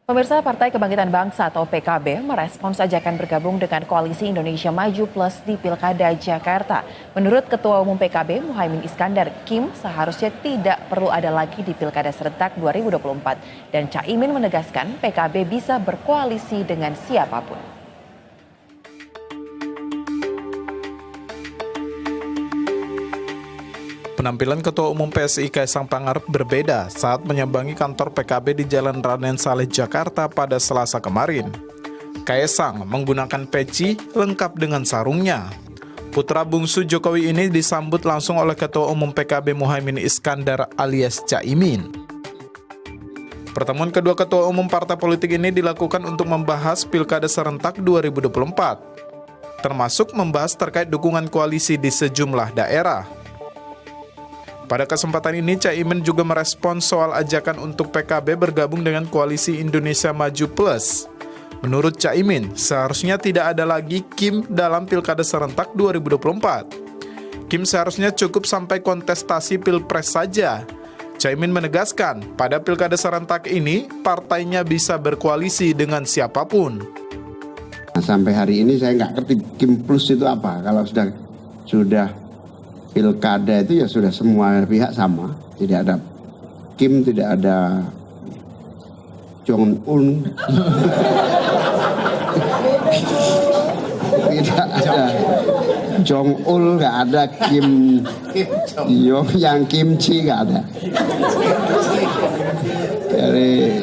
Pemirsa Partai Kebangkitan Bangsa atau PKB merespons ajakan bergabung dengan Koalisi Indonesia Maju Plus di Pilkada Jakarta. Menurut Ketua Umum PKB Muhaimin Iskandar, Kim seharusnya tidak perlu ada lagi di Pilkada serentak 2024. Dan Caimin menegaskan PKB bisa berkoalisi dengan siapapun. Penampilan Ketua Umum PSI Kaisang Pangarep berbeda saat menyambangi kantor PKB di Jalan Raden Saleh, Jakarta pada Selasa kemarin. Kaisang menggunakan peci lengkap dengan sarungnya. Putra bungsu Jokowi ini disambut langsung oleh Ketua Umum PKB Muhaimin Iskandar alias Caimin. Pertemuan kedua Ketua Umum partai politik ini dilakukan untuk membahas Pilkada serentak 2024, termasuk membahas terkait dukungan koalisi di sejumlah daerah. Pada kesempatan ini, Caimin juga merespons soal ajakan untuk PKB bergabung dengan Koalisi Indonesia Maju Plus. Menurut Caimin, seharusnya tidak ada lagi Kim dalam Pilkada serentak 2024. Kim seharusnya cukup sampai kontestasi Pilpres saja. Caimin menegaskan, pada Pilkada serentak ini, partainya bisa berkoalisi dengan siapapun. Nah, sampai hari ini saya nggak ngerti Kim Plus itu apa. Kalau sudah Pilkada itu ya sudah semua pihak sama, tidak ada Kim, tidak ada Jong Un, tidak ada Jong Ul, nggak ada Kim Jong, yang kimchi nggak ada. Dari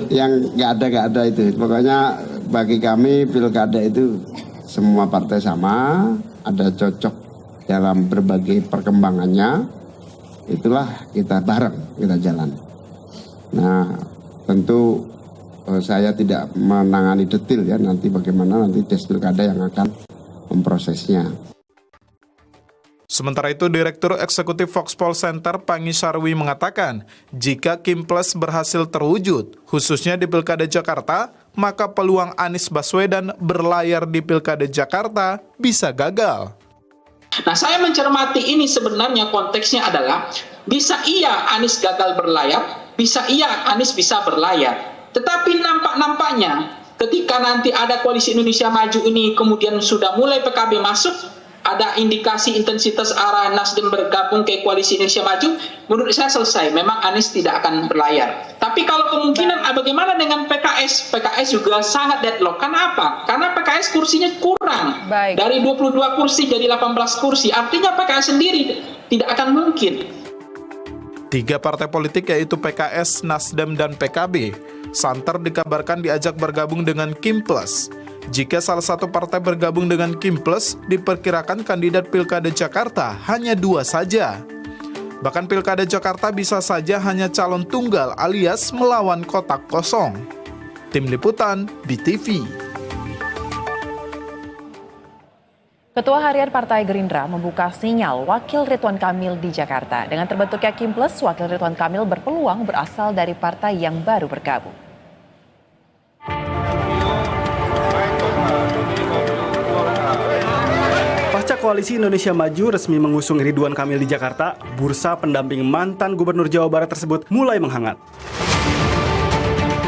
yang nggak ada itu. Pokoknya bagi kami Pilkada itu semua partai sama, ada cocok dalam berbagai perkembangannya, itulah kita bareng, kita jalan. Nah, tentu saya tidak menangani detail ya, nanti bagaimana nanti Des Pilkada yang akan memprosesnya. Sementara itu, Direktur Eksekutif Foxpol Center Pangi Sarwi mengatakan, jika Kim Plus berhasil terwujud, khususnya di Pilkada Jakarta, maka peluang Anies Baswedan berlayar di Pilkada Jakarta bisa gagal. Nah, saya mencermati ini sebenarnya konteksnya adalah bisa iya Anies gagal berlayar, bisa iya Anies bisa berlayar. Tetapi nampaknya ketika nanti ada Koalisi Indonesia Maju ini kemudian sudah mulai PKB masuk, ada indikasi intensitas arah Nasdem bergabung ke Koalisi Indonesia Maju, menurut saya selesai. Memang Anies tidak akan berlayar. Tapi kalau kemungkinan bagaimana dengan PKS? PKS juga sangat deadlock. Karena apa? Karena PKS kursinya kurang. Dari 22 kursi jadi 18 kursi. Artinya PKS sendiri tidak akan mungkin. Tiga partai politik yaitu PKS, Nasdem, dan PKB santer dikabarkan diajak bergabung dengan Kim Plus. Jika salah satu partai bergabung dengan Kim Plus, diperkirakan kandidat Pilkada Jakarta hanya 2 saja. Bahkan Pilkada Jakarta bisa saja hanya calon tunggal alias melawan kotak kosong. Tim Liputan, BTV. Ketua Harian Partai Gerindra membuka sinyal Wakil Ridwan Kamil di Jakarta. Dengan terbentuknya Kim Plus, Wakil Ridwan Kamil berpeluang berasal dari partai yang baru bergabung. Pasca Koalisi Indonesia Maju resmi mengusung Ridwan Kamil di Jakarta, bursa pendamping mantan Gubernur Jawa Barat tersebut mulai menghangat.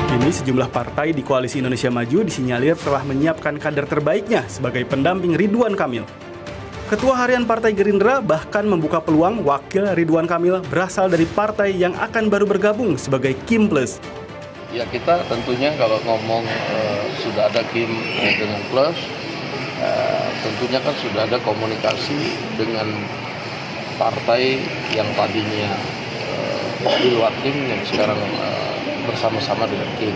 Kini sejumlah partai di Koalisi Indonesia Maju disinyalir telah menyiapkan kader terbaiknya sebagai pendamping Ridwan Kamil. Ketua Harian Partai Gerindra bahkan membuka peluang Wakil Ridwan Kamil berasal dari partai yang akan baru bergabung sebagai Kim Plus. Ya, kita tentunya kalau ngomong sudah ada Kim dengan Plus, tentunya kan sudah ada komunikasi dengan partai yang tadinya di luar Kim yang sekarang bersama-sama dengan Kim.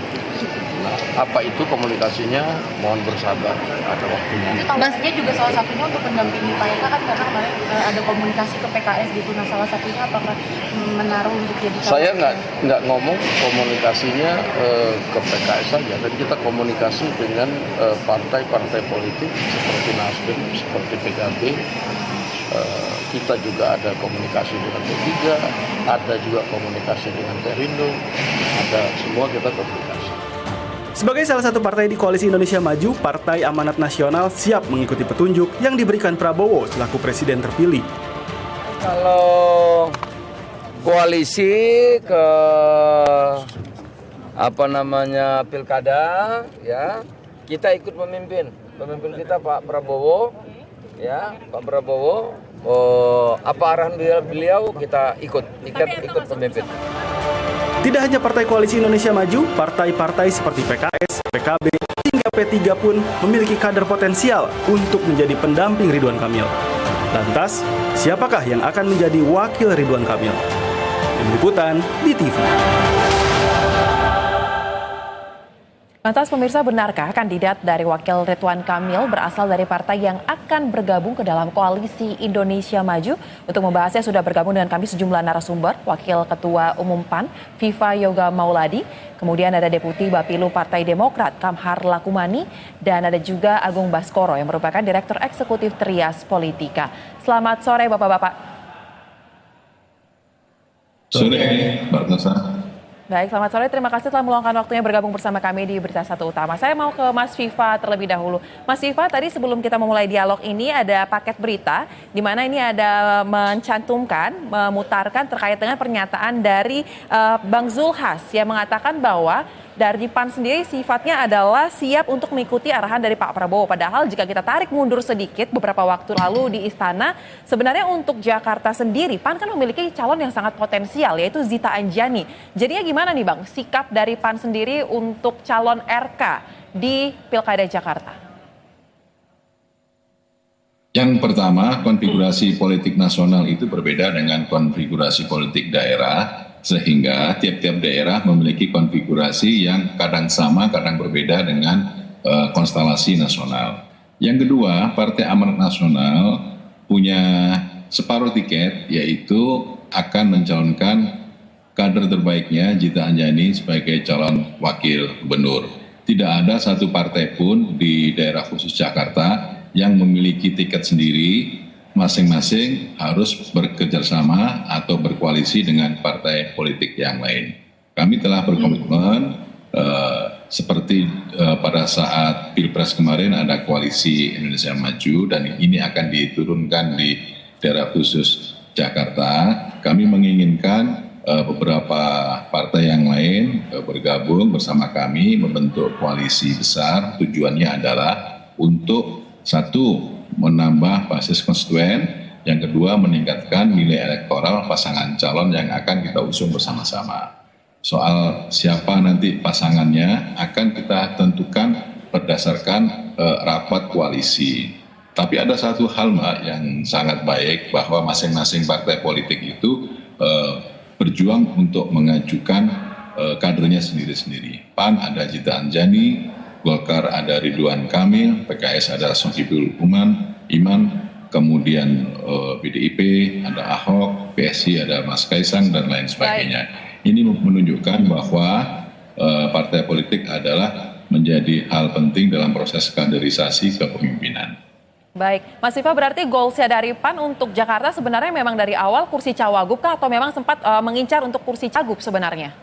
Nah, apa itu komunikasinya? Mohon bersabar, ada waktunya. Maksudnya juga salah satunya untuk mendampingi Pak Eka kan, karena kemarin ada komunikasi ke PKS gitu. Nah, salah satunya apakah menaruh untuk jadi? Saya nggak ngomong komunikasinya ke PKS saja, dan kita komunikasi dengan partai-partai politik seperti Nasdem, seperti PKB. Kita juga ada komunikasi dengan P3, ada juga komunikasi dengan Perindo, ada semua kita komunikasi. Sebagai salah satu partai di Koalisi Indonesia Maju, Partai Amanat Nasional siap mengikuti petunjuk yang diberikan Prabowo selaku presiden terpilih. Kalau koalisi ke pilkada, ya kita ikut memimpin kita Pak Prabowo, ya Pak Prabowo. Apa arahan beliau kita ikut memimpin. Tidak hanya Partai Koalisi Indonesia Maju, partai-partai seperti PKS, PKB, hingga P3 pun memiliki kader potensial untuk menjadi pendamping Ridwan Kamil. Lantas, siapakah yang akan menjadi wakil Ridwan Kamil? Tim Liputan BTV. Lantas pemirsa, benarkah kandidat dari wakil Ridwan Kamil berasal dari partai yang akan bergabung ke dalam koalisi Indonesia Maju? Untuk membahasnya sudah bergabung dengan kami sejumlah narasumber, Wakil Ketua Umum PAN, Viva Yoga Mauladi, kemudian ada Deputi Bapilu Partai Demokrat, Kamhar Lakumani, dan ada juga Agung Baskoro yang merupakan Direktur Eksekutif Trias Politika. Selamat sore Bapak-Bapak. Sore, Mbak Nasa. Baik, selamat sore. Terima kasih telah meluangkan waktunya bergabung bersama kami di Berita Satu Utama. Saya mau ke Mas Viva terlebih dahulu. Mas Viva, tadi sebelum kita memulai dialog ini ada paket berita di mana ini ada memutarkan terkait dengan pernyataan dari Bang Zulhas yang mengatakan bahwa dari PAN sendiri sifatnya adalah siap untuk mengikuti arahan dari Pak Prabowo. Padahal jika kita tarik mundur sedikit beberapa waktu lalu di Istana, sebenarnya untuk Jakarta sendiri PAN kan memiliki calon yang sangat potensial yaitu Zita Anjani. Jadinya gimana nih Bang sikap dari PAN sendiri untuk calon RK di Pilkada Jakarta? Yang pertama, konfigurasi politik nasional itu berbeda dengan konfigurasi politik daerah, sehingga tiap-tiap daerah memiliki konfigurasi yang kadang sama, kadang berbeda dengan konstelasi nasional. Yang kedua, Partai Amanat Nasional punya separuh tiket, yaitu akan mencalonkan kader terbaiknya Zita Anjani sebagai calon wakil gubernur. Tidak ada satu partai pun di daerah khusus Jakarta yang memiliki tiket sendiri, masing-masing harus bekerjasama atau berkoalisi dengan partai politik yang lain. Kami telah berkomitmen seperti pada saat Pilpres kemarin ada koalisi Indonesia Maju dan ini akan diturunkan di daerah khusus Jakarta. Kami menginginkan beberapa partai yang lain bergabung bersama kami membentuk koalisi besar. Tujuannya adalah untuk satu, menambah basis konstituen, yang kedua meningkatkan nilai elektoral pasangan calon yang akan kita usung bersama-sama. Soal siapa nanti pasangannya akan kita tentukan berdasarkan rapat koalisi. Tapi ada satu hal Mbak yang sangat baik bahwa masing-masing partai politik itu berjuang untuk mengajukan kadernya sendiri-sendiri. PAN ada Zita Anjani, Golkar ada Ridwan Kamil, PKS ada Sohibul Iman, kemudian PDIP ada Ahok, PSI ada Mas Kaisang dan lain sebagainya. Ini menunjukkan bahwa partai politik adalah menjadi hal penting dalam proses kaderisasi kepemimpinan. Baik, Mas Viva, berarti goalsnya dari PAN untuk Jakarta sebenarnya memang dari awal kursi cawagup kah atau memang sempat mengincar untuk kursi cagup sebenarnya?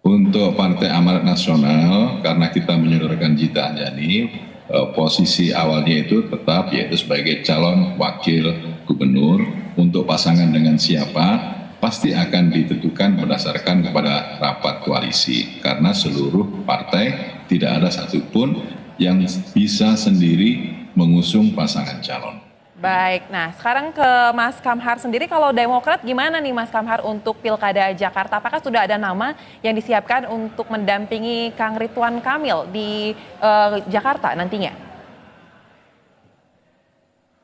Untuk Partai Amanat Nasional, karena kita menyodorkan Zita Anjani, posisi awalnya itu tetap yaitu sebagai calon wakil gubernur. Untuk pasangan dengan siapa, pasti akan ditentukan berdasarkan kepada rapat koalisi. Karena seluruh partai tidak ada satupun yang bisa sendiri mengusung pasangan calon. Baik, nah sekarang ke Mas Kamhar sendiri, kalau Demokrat gimana nih Mas Kamhar untuk Pilkada Jakarta? Apakah sudah ada nama yang disiapkan untuk mendampingi Kang Ridwan Kamil di Jakarta nantinya?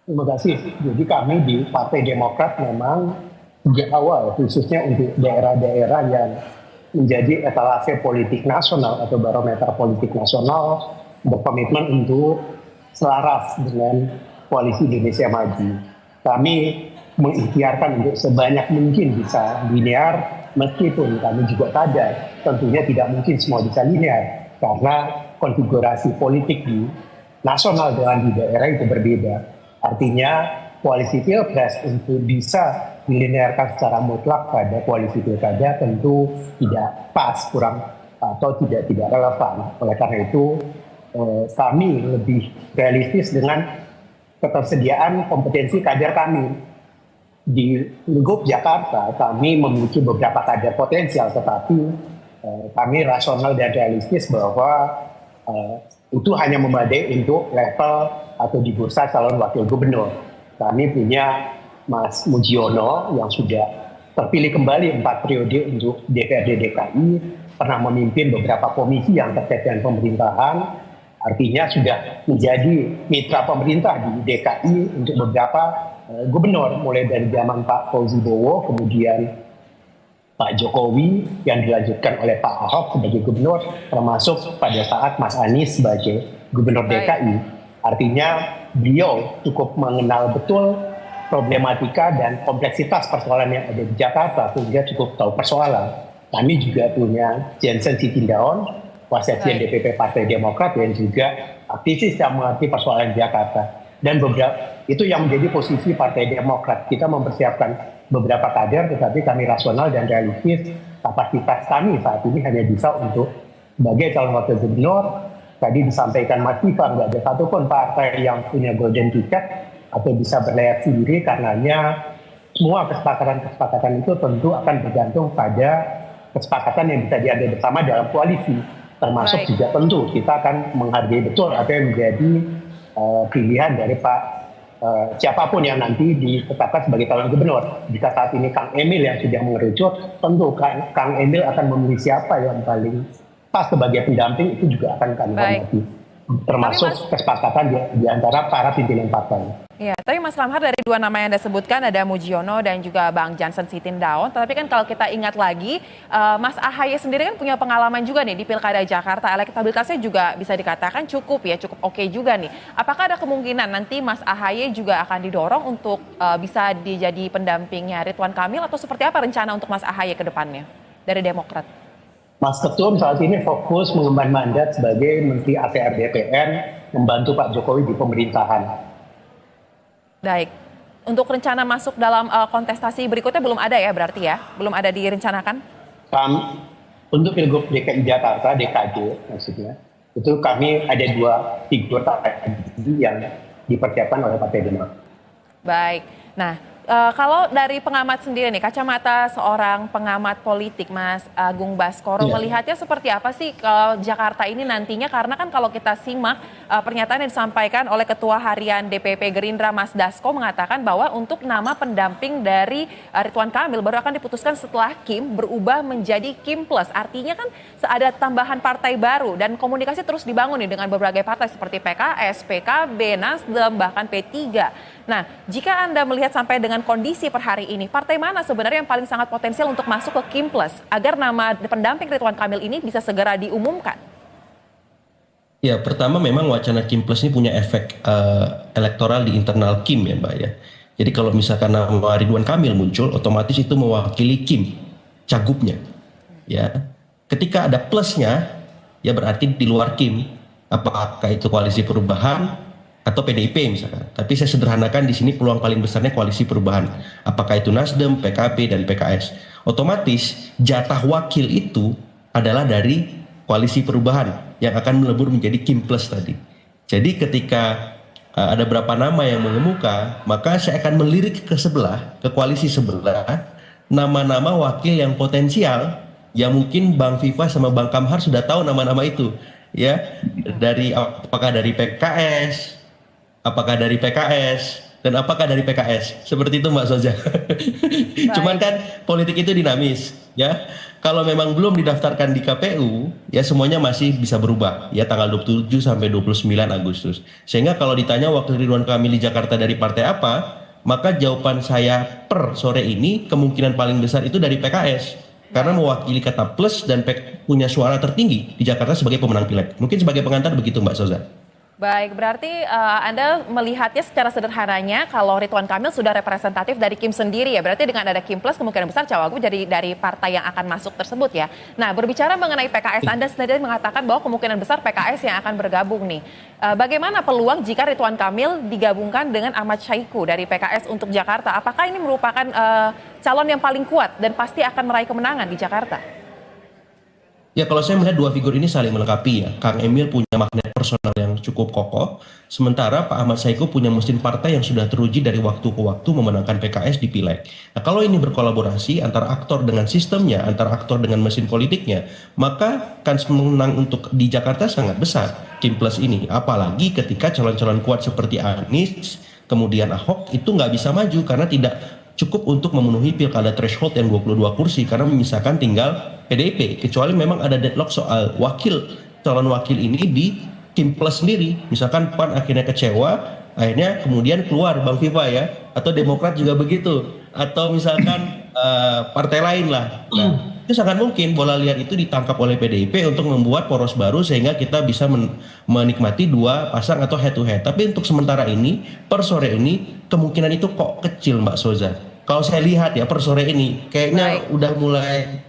Terima kasih. Jadi kami di Partai Demokrat memang sejak awal khususnya untuk daerah-daerah yang menjadi etalase politik nasional atau barometer politik nasional berkomitmen untuk selaras dengan Koalisi Indonesia Maju. Kami mengikhtiarkan untuk sebanyak mungkin bisa linear, meskipun kami juga sadar tentunya tidak mungkin semua bisa linear karena konfigurasi politik di nasional dengan di daerah itu berbeda. Artinya koalisi Pilpres untuk bisa dilinearkan secara mutlak pada koalisi Pilkada tentu tidak pas, kurang atau tidak relevan. Oleh karena itu kami lebih realistis dengan ketersediaan kompetensi kader kami. Di Lingkup Jakarta kami memiliki beberapa kader potensial, tetapi kami rasional dan realistis bahwa itu hanya memadai untuk level atau di bursa calon wakil gubernur. Kami punya Mas Mujiono yang sudah terpilih kembali 4 periode untuk DPRD DKI, pernah memimpin beberapa komisi yang terkait dengan pemerintahan, artinya sudah menjadi mitra pemerintah di DKI untuk beberapa gubernur, mulai dari zaman Pak Fauzi Bowo, kemudian Pak Jokowi yang dilanjutkan oleh Pak Ahok sebagai gubernur, termasuk pada saat Mas Anies sebagai gubernur DKI. Artinya beliau cukup mengenal betul problematika dan kompleksitas persoalan yang ada di Jakarta, sehingga cukup tahu persoalan. Kami juga punya Jensen Sitindaon, Wasekjen DPP Partai Demokrat, dan juga aktivis yang mengerti persoalan Jakarta. Dan beberapa itu yang menjadi posisi Partai Demokrat. Kita mempersiapkan beberapa kader, tetapi kami rasional dan realistis. Kapasitas kami saat ini hanya bisa untuk sebagai calon wakil gubernur. Tadi disampaikan Mas Ivan, nggak ada satupun partai yang punya golden ticket atau bisa berlayar sendiri, karenanya semua kesepakatan itu tentu akan bergantung pada kesepakatan yang bisa diambil bersama dalam koalisi. Termasuk juga tentu kita akan menghargai betul apa yang menjadi pilihan dari Pak siapapun yang nanti ditetapkan sebagai calon gubernur. Jika saat ini Kang Emil yang sudah mengerucut, tentu Kang Emil akan memilih siapa yang paling pas sebagai pendamping, itu juga akan kami hormati. Termasuk kesepakatan di antara para pimpinan partai. Iya, tapi Mas Lamhar, dari dua nama yang Anda sebutkan, ada Mujiono dan juga Bang Jansen Sitindaon. Tapi kan kalau kita ingat lagi, Mas Ahaye sendiri kan punya pengalaman juga nih di Pilkada Jakarta. Elektabilitasnya juga bisa dikatakan cukup oke juga nih. Apakah ada kemungkinan nanti Mas Ahaye juga akan didorong untuk bisa dijadi pendampingnya Ridwan Kamil, atau seperti apa rencana untuk Mas Ahaye ke depannya dari Demokrat? Mas Ketum saat ini fokus mengemban mandat sebagai Menteri ATR BPN, membantu Pak Jokowi di pemerintahan. Baik, untuk rencana masuk dalam kontestasi berikutnya belum ada ya berarti ya? Belum ada direncanakan? Untuk Pilgub DKI Jakarta, DKJ maksudnya, itu kami ada 2 figur yang dipersiapkan oleh Partai Demokrat. Baik, nah kalau dari pengamat sendiri nih, kacamata seorang pengamat politik, Mas Agung Baskoro, melihatnya seperti apa sih ke Jakarta ini nantinya? Karena kan kalau kita simak pernyataan yang disampaikan oleh Ketua Harian DPP Gerindra, Mas Dasko, mengatakan bahwa untuk nama pendamping dari Ridwan Kamil baru akan diputuskan setelah Kim berubah menjadi Kim Plus. Artinya kan ada tambahan partai baru dan komunikasi terus dibangun nih dengan berbagai partai seperti PKS, PKB, Nasdem, bahkan P3. Nah, jika Anda melihat sampai dengan kondisi per hari ini, partai mana sebenarnya yang paling sangat potensial untuk masuk ke Kim Plus agar nama pendamping Ridwan Kamil ini bisa segera diumumkan? Ya, pertama memang wacana Kim Plus ini punya efek elektoral di internal Kim ya Mbak ya. Jadi kalau misalkan nama Ridwan Kamil muncul, otomatis itu mewakili Kim, cagupnya. Ya, ketika ada plusnya, ya berarti di luar Kim, apakah itu koalisi perubahan atau PDIP misalkan. Tapi saya sederhanakan di sini peluang paling besarnya koalisi perubahan. Apakah itu Nasdem, PKB, dan PKS. Otomatis jatah wakil itu adalah dari koalisi perubahan yang akan melebur menjadi Kim Plus tadi. Jadi ketika ada berapa nama yang mengemuka, maka saya akan melirik ke sebelah, ke koalisi sebelah, nama-nama wakil yang potensial, yang mungkin Bang Viva sama Bang Kamhar sudah tahu nama-nama itu. Ya, apakah dari PKS, apakah dari PKS, dan apakah dari PKS. Seperti itu Mbak Soja. Cuman kan politik itu dinamis. Ya, kalau memang belum didaftarkan di KPU, ya semuanya masih bisa berubah. Ya, tanggal 27 sampai 29 Agustus. Sehingga kalau ditanya wakil Ridwan Kamil di Jakarta dari partai apa, maka jawaban saya per sore ini kemungkinan paling besar itu dari PKS. Karena mewakili kata plus dan punya suara tertinggi di Jakarta sebagai pemenang pileg. Mungkin sebagai pengantar begitu Mbak Soza. Baik, berarti Anda melihatnya secara sederhananya kalau Ridwan Kamil sudah representatif dari Kim sendiri ya. Berarti dengan ada Kim Plus kemungkinan besar cawagup dari partai yang akan masuk tersebut ya. Nah, berbicara mengenai PKS, Anda sendiri mengatakan bahwa kemungkinan besar PKS yang akan bergabung nih. Bagaimana peluang jika Ridwan Kamil digabungkan dengan Ahmad Syahiku dari PKS untuk Jakarta? Apakah ini merupakan calon yang paling kuat dan pasti akan meraih kemenangan di Jakarta? Ya, kalau saya melihat dua figur ini saling melengkapi ya. Kang Emil punya magnet personal yang cukup kokoh, sementara Pak Ahmad Saiku punya mesin partai yang sudah teruji dari waktu ke waktu memenangkan PKS di Pileg. Nah, kalau ini berkolaborasi antara aktor dengan sistemnya, antara aktor dengan mesin politiknya, maka kans menang untuk di Jakarta sangat besar Kim Plus ini. Apalagi ketika calon-calon kuat seperti Anies, kemudian Ahok itu nggak bisa maju karena tidak cukup untuk memenuhi pilkada threshold yang 22 kursi karena menyisakan tinggal PDIP, kecuali memang ada deadlock soal calon wakil ini di Kim Plus sendiri. Misalkan PAN akhirnya kecewa, akhirnya kemudian keluar Bang Viva ya, atau Demokrat juga begitu, atau misalkan partai lain lah. Nah, itu sangat mungkin bola liar itu ditangkap oleh PDIP untuk membuat poros baru sehingga kita bisa menikmati dua pasang atau head to head. Tapi untuk sementara ini, per sore ini kemungkinan itu kok kecil Mbak Soza. Kalau saya lihat ya per sore ini kayaknya udah mulai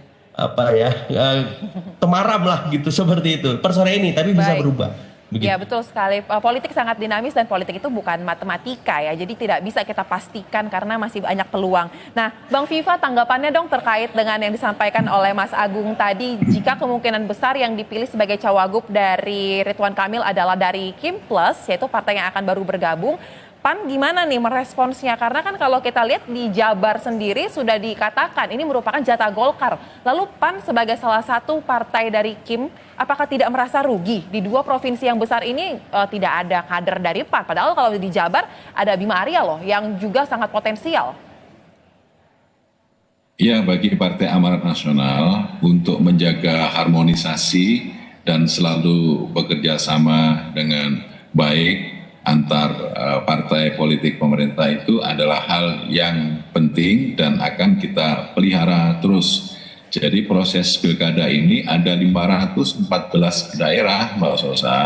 temaram lah gitu seperti itu per sore ini, tapi bisa berubah. Begitu. Ya betul sekali, politik sangat dinamis dan politik itu bukan matematika ya, jadi tidak bisa kita pastikan karena masih banyak peluang. Nah Bang Viva, tanggapannya dong terkait dengan yang disampaikan oleh Mas Agung tadi, jika kemungkinan besar yang dipilih sebagai cawagup dari Ridwan Kamil adalah dari Kim Plus, yaitu partai yang akan baru bergabung. PAN gimana nih meresponsnya? Karena kan kalau kita lihat di Jabar sendiri sudah dikatakan ini merupakan jatah Golkar. Lalu PAN sebagai salah satu partai dari Kim, apakah tidak merasa rugi? Di dua provinsi yang besar ini tidak ada kader dari PAN. Padahal kalau di Jabar ada Bima Arya loh yang juga sangat potensial. Ya, bagi Partai Amanat Nasional untuk menjaga harmonisasi dan selalu bekerja sama dengan baik antar partai politik pemerintah itu adalah hal yang penting dan akan kita pelihara terus. Jadi proses pilkada ini ada 514 daerah Mbak Sosa,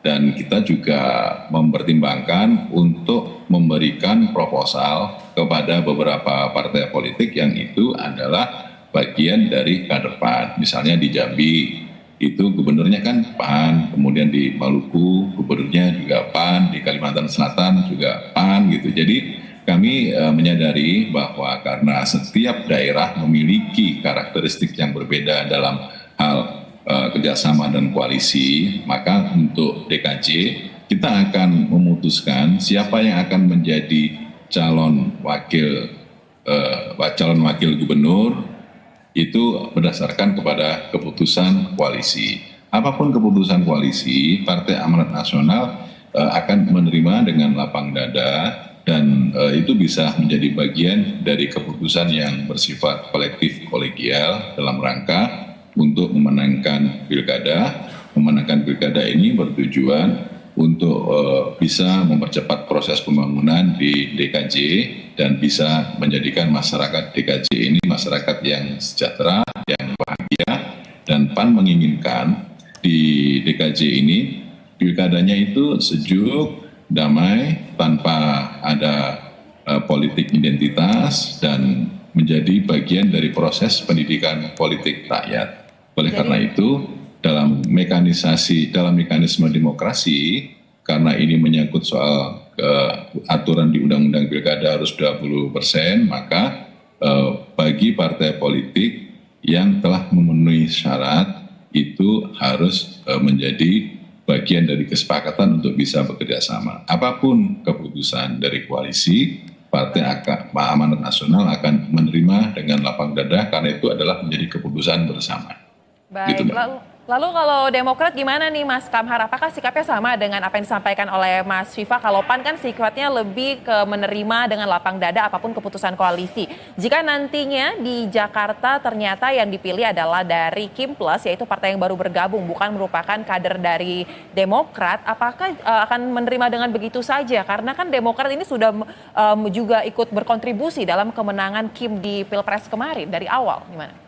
dan kita juga mempertimbangkan untuk memberikan proposal kepada beberapa partai politik yang itu adalah bagian dari kader PAN. Misalnya di Jambi itu gubernurnya kan PAN, kemudian di Maluku gubernurnya juga PAN, di Kalimantan Selatan juga PAN gitu. Jadi kami menyadari bahwa karena setiap daerah memiliki karakteristik yang berbeda dalam hal kerjasama dan koalisi, maka untuk DKJ kita akan memutuskan siapa yang akan menjadi calon wakil gubernur itu berdasarkan kepada keputusan koalisi. Apapun keputusan koalisi, Partai Amanat Nasional akan menerima dengan lapang dada, dan itu bisa menjadi bagian dari keputusan yang bersifat kolektif kolegial dalam rangka untuk memenangkan pilkada. Memenangkan pilkada ini bertujuan untuk bisa mempercepat proses pembangunan di DKJ dan bisa menjadikan masyarakat DKJ ini masyarakat yang sejahtera, yang bahagia, dan PAN menginginkan di DKJ ini pilkadanya itu sejuk, damai, tanpa ada politik identitas dan menjadi bagian dari proses pendidikan politik rakyat. Oleh karena itu, dalam mekanisme demokrasi, karena ini menyangkut soal aturan di Undang-Undang Pilkada harus 20%, maka bagi partai politik yang telah memenuhi syarat itu harus menjadi bagian dari kesepakatan untuk bisa bekerja sama. Apapun keputusan dari koalisi, Partai Amanat Nasional akan menerima dengan lapang dada karena itu adalah menjadi keputusan bersama. Baik, gitu, lalu kalau Demokrat gimana nih Mas Kamhar? Apakah sikapnya sama dengan apa yang disampaikan oleh Mas Viva? Kalau PAN kan sikapnya lebih ke menerima dengan lapang dada apapun keputusan koalisi. Jika nantinya di Jakarta ternyata yang dipilih adalah dari Kim Plus, yaitu partai yang baru bergabung, bukan merupakan kader dari Demokrat, apakah akan menerima dengan begitu saja? Karena kan Demokrat ini sudah juga ikut berkontribusi dalam kemenangan Kim di Pilpres kemarin dari awal. Gimana?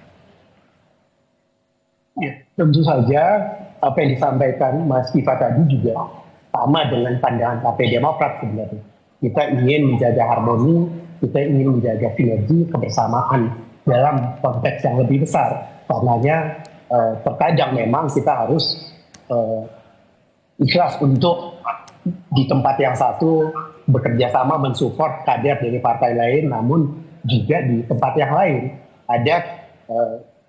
Ya, tentu saja apa yang disampaikan Mas Viva tadi juga sama dengan pandangan Partai Demokrat sebenarnya. Kita ingin menjaga harmoni, kita ingin menjaga sinergi kebersamaan dalam konteks yang lebih besar. Karenanya terkadang memang kita harus ikhlas untuk di tempat yang satu bekerja sama mensupport kader dari partai lain, namun juga di tempat yang lain ada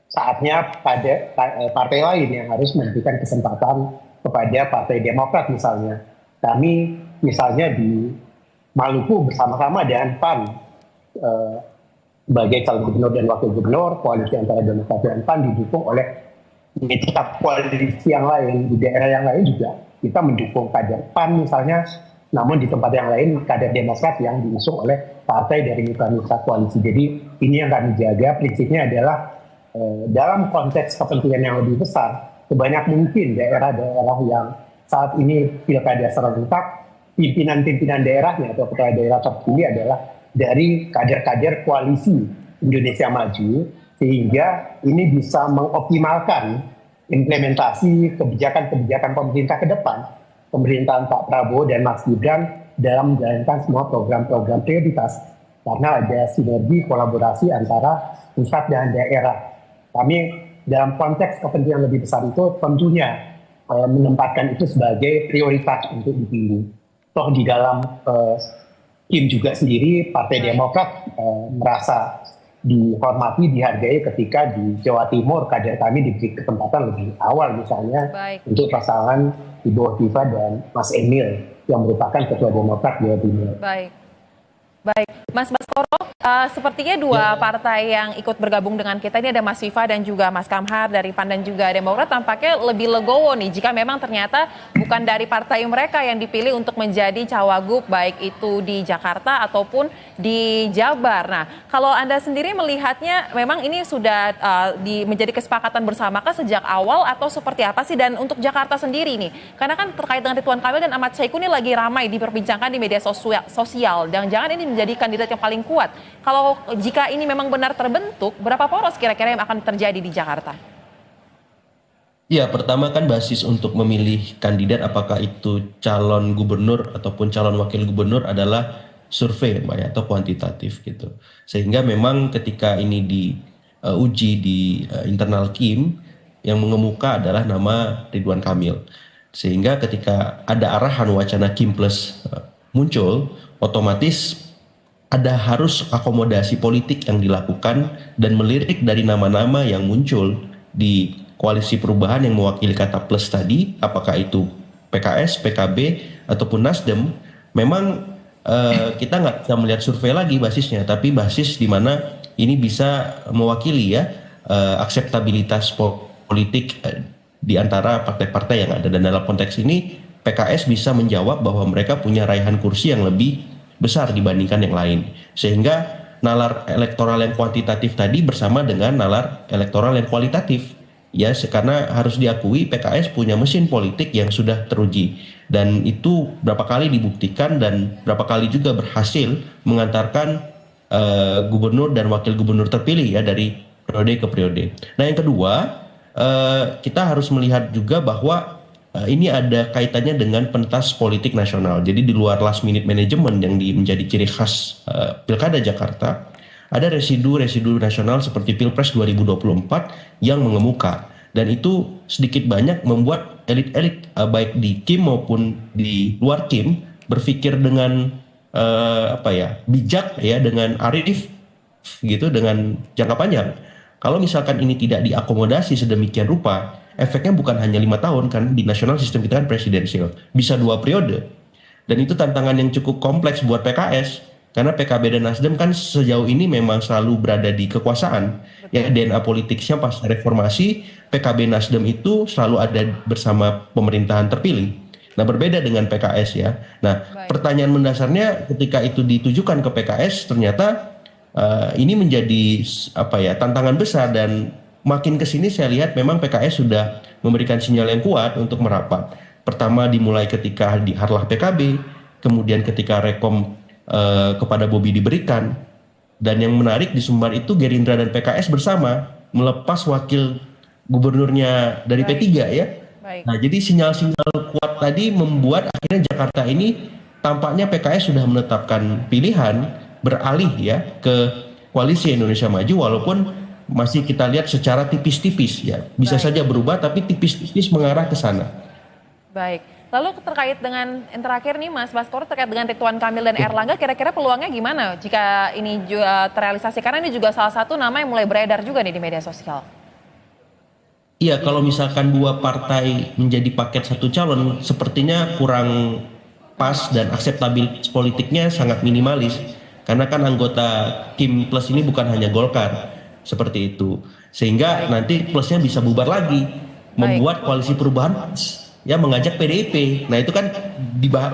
saatnya pada partai lain yang harus memberikan kesempatan kepada Partai Demokrat misalnya. Kami misalnya di Maluku bersama-sama dengan PAN sebagai calon gubernur dan wakil gubernur, koalisi antara Demokrat dan PAN didukung oleh mitra koalisi yang lain. Di daerah yang lain juga kita mendukung kader PAN misalnya, namun di tempat yang lain kader Demokrat yang diusung oleh partai dari mitra-mitra koalisi. Jadi ini yang kami jaga, prinsipnya adalah dalam konteks kepentingan yang lebih besar, sebanyak mungkin daerah-daerah yang saat ini pilkada serentak, pimpinan-pimpinan daerahnya atau kepala daerah terpilih adalah dari kader-kader koalisi Indonesia Maju, sehingga ini bisa mengoptimalkan implementasi kebijakan-kebijakan pemerintah ke depan, pemerintahan Pak Prabowo dan Mas Gibran dalam menjalankan semua program-program prioritas, karena ada sinergi kolaborasi antara pusat dan daerah. Kami dalam konteks kepentingan lebih besar itu tentunya menempatkan itu sebagai prioritas untuk dipilih. Toh di dalam tim juga sendiri Partai Demokrat merasa dihormati, dihargai ketika di Jawa Timur kader kami diberi kesempatan lebih awal misalnya untuk pasangan Ibu Hovifa dan Mas Emil yang merupakan Ketua Demokrat Jawa Timur. Baik, Mas Baskoro, sepertinya dua partai yang ikut bergabung dengan kita ini ada Mas Viva dan juga Mas Kamhar dari PAN dan juga Demokrat tampaknya lebih legowo nih jika memang ternyata bukan dari partai mereka yang dipilih untuk menjadi cawagup baik itu di Jakarta ataupun di Jabar. Nah, kalau Anda sendiri melihatnya memang ini sudah menjadi kesepakatan bersamakah sejak awal atau seperti apa sih? Dan untuk Jakarta sendiri nih, karena kan terkait dengan Ridwan Kamil dan Ahmad Saiku ini lagi ramai diperbincangkan di media sosial. Jangan-jangan ini menjadi kandidat yang paling kuat. Kalau jika ini memang benar terbentuk, berapa poros kira-kira yang akan terjadi di Jakarta? Ya, pertama kan basis untuk memilih kandidat apakah itu calon gubernur ataupun calon wakil gubernur adalah survei, Mbak, ya, atau kuantitatif gitu. Sehingga memang ketika ini diuji di internal KIM, yang mengemuka adalah nama Ridwan Kamil. Sehingga ketika ada arahan wacana KIM Plus muncul, otomatis ada harus akomodasi politik yang dilakukan dan melirik dari nama-nama yang muncul di koalisi perubahan yang mewakili kata plus tadi, apakah itu PKS, PKB, ataupun Nasdem. Memang kita nggak bisa melihat survei lagi basisnya, tapi basis di mana ini bisa mewakili ya akseptabilitas politik di antara partai-partai yang ada. Dan dalam konteks ini PKS bisa menjawab bahwa mereka punya raihan kursi yang lebih besar dibandingkan yang lain, sehingga nalar elektoral yang kuantitatif tadi bersama dengan nalar elektoral yang kualitatif ya, karena harus diakui PKS punya mesin politik yang sudah teruji dan itu berapa kali dibuktikan dan berapa kali juga berhasil mengantarkan gubernur dan wakil gubernur terpilih ya dari periode ke periode. Nah, yang kedua kita harus melihat juga bahwa ini ada kaitannya dengan pentas politik nasional. Jadi di luar last minute management yang menjadi ciri khas Pilkada Jakarta, ada residu-residu nasional seperti Pilpres 2024 yang mengemuka. Dan itu sedikit banyak membuat elit-elit baik di KIM maupun di luar KIM berpikir dengan bijak ya, dengan arif gitu, dengan jangka panjang. Kalau misalkan ini tidak diakomodasi sedemikian rupa, efeknya bukan hanya 5 tahun kan, di nasional sistem kita kan presidensial, bisa 2 periode. Dan itu tantangan yang cukup kompleks buat PKS, karena PKB dan Nasdem kan sejauh ini memang selalu berada di kekuasaan. Ya, DNA politiknya pas reformasi, PKB Nasdem itu selalu ada bersama pemerintahan terpilih. Nah, berbeda dengan PKS ya. Nah, pertanyaan mendasarnya ketika itu ditujukan ke PKS, ternyata ini menjadi tantangan besar, dan makin kesini saya lihat memang PKS sudah memberikan sinyal yang kuat untuk merapat. Pertama dimulai ketika di Harlah PKB, kemudian ketika rekom kepada Bobi diberikan, dan yang menarik di Sumbar itu Gerindra dan PKS bersama melepas wakil gubernurnya dari P3 ya. Nah, jadi sinyal-sinyal kuat tadi membuat akhirnya Jakarta ini tampaknya PKS sudah menetapkan pilihan beralih ya ke koalisi Indonesia Maju, walaupun masih kita lihat secara tipis-tipis ya, bisa saja berubah tapi tipis-tipis mengarah ke sana. Baik, lalu terkait dengan yang terakhir nih Mas Baskoro, terkait dengan Ridwan Kamil dan Erlangga, kira-kira peluangnya gimana jika ini juga terrealisasi, karena ini juga salah satu nama yang mulai beredar juga nih di media sosial. Iya, kalau misalkan dua partai menjadi paket satu calon, sepertinya kurang pas dan akseptabilitas politiknya sangat minimalis. Karena kan anggota Kim Plus ini bukan hanya Golkar, seperti itu. Sehingga nanti plusnya bisa bubar lagi, membuat koalisi perubahan ya mengajak PDIP. Nah itu kan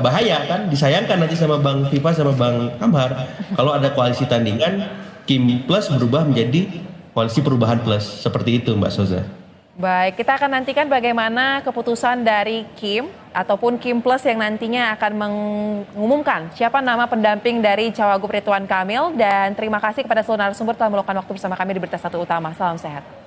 bahaya kan, disayangkan nanti sama Bang Viva sama Bang Kamhar. Kalau ada koalisi tandingan, Kim Plus berubah menjadi koalisi perubahan plus, seperti itu Mbak Soza. Baik, kita akan nantikan bagaimana keputusan dari Kim ataupun Kim Plus yang nantinya akan mengumumkan siapa nama pendamping dari Cawagup Ridwan Kamil. Dan terima kasih kepada seluruh narasumber telah meluangkan waktu bersama kami di Berita Satu Utama. Salam sehat.